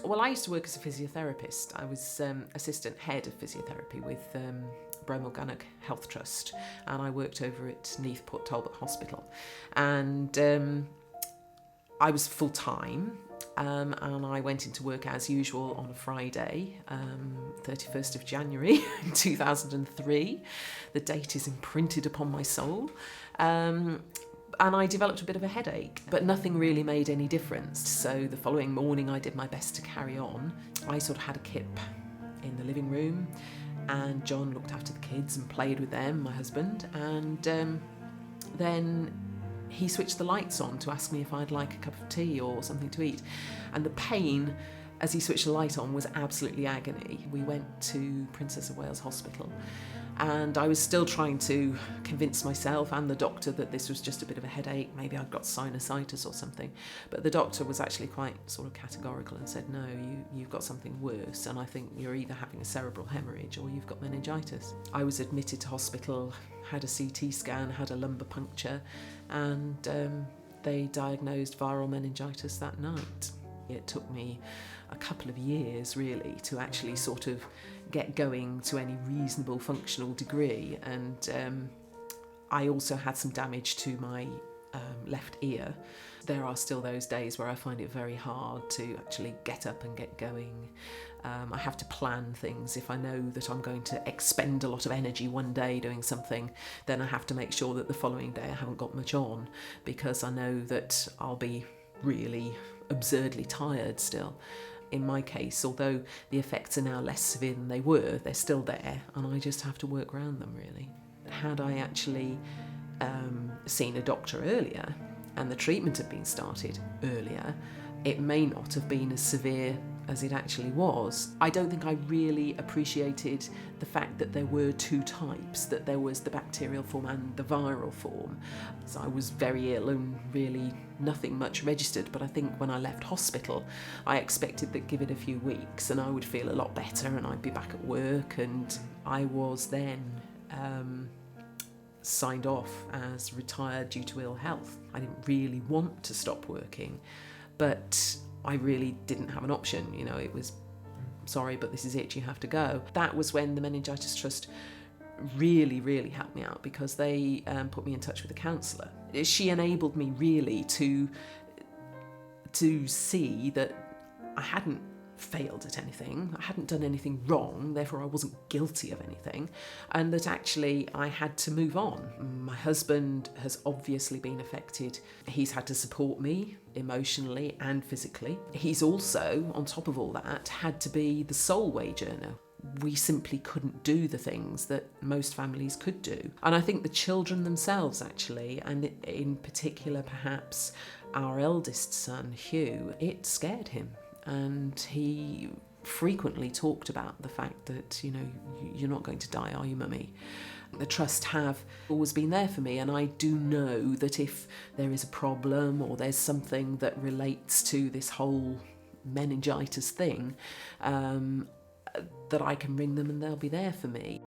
Well, I used to work as a physiotherapist. I was assistant head of physiotherapy with Organic Health Trust, and I worked over at Neath Port Talbot Hospital. And I was full-time, and I went into work as usual on a Friday, 31st of January 2003. The date is imprinted upon my soul. And I developed a bit of a headache, but nothing really made any difference. So the following morning I did my best to carry on. I sort of had a kip in the living room, and John looked after the kids and played with them, my husband, and then he switched the lights on to ask me if I'd like a cup of tea or something to eat. And the pain as he switched the light on was absolutely agony. We went to Princess of Wales Hospital, and I was still trying to convince myself and the doctor that this was just a bit of a headache, maybe I'd got sinusitis or something. But the doctor was actually quite sort of categorical and said, no, you've got something worse, and I think you're either having a cerebral hemorrhage or you've got meningitis. I was admitted to hospital, had a CT scan, had a lumbar puncture, and they diagnosed viral meningitis that night. It took me a couple of years really to actually sort of get going to any reasonable functional degree, and I also had some damage to my left ear. There are still those days where I find it very hard to actually get up and get going. I have to plan things. If I know that I'm going to expend a lot of energy one day doing something, then I have to make sure that the following day I haven't got much on, because I know that I'll be really absurdly tired still. In my case, although the effects are now less severe than they were, they're still there, and I just have to work around them really. Had I actually seen a doctor earlier and the treatment had been started earlier, it may not have been as severe as it actually was. I don't think I really appreciated the fact that there were two types, that there was the bacterial form and the viral form. So I was very ill and really nothing much registered, but I think when I left hospital, I expected that give it a few weeks and I would feel a lot better and I'd be back at work, and I was then signed off as retired due to ill health. I didn't really want to stop working, but I really didn't have an option. You know, it was, sorry, but this is it, you have to go. That was when the Meningitis Trust really, really helped me out, because they put me in touch with a counsellor. She enabled me really to see that I hadn't failed at anything, I hadn't done anything wrong, therefore I wasn't guilty of anything, and that actually I had to move on. My husband has obviously been affected. He's had to support me emotionally and physically. He's also, on top of all that, had to be the sole wage earner. We simply couldn't do the things that most families could do. And I think the children themselves actually, and in particular perhaps our eldest son, Hugh, it scared him. And he frequently talked about the fact that, you know, you're not going to die, are you, mummy? The Trust have always been there for me, and I do know that if there is a problem or there's something that relates to this whole meningitis thing, that I can ring them and they'll be there for me.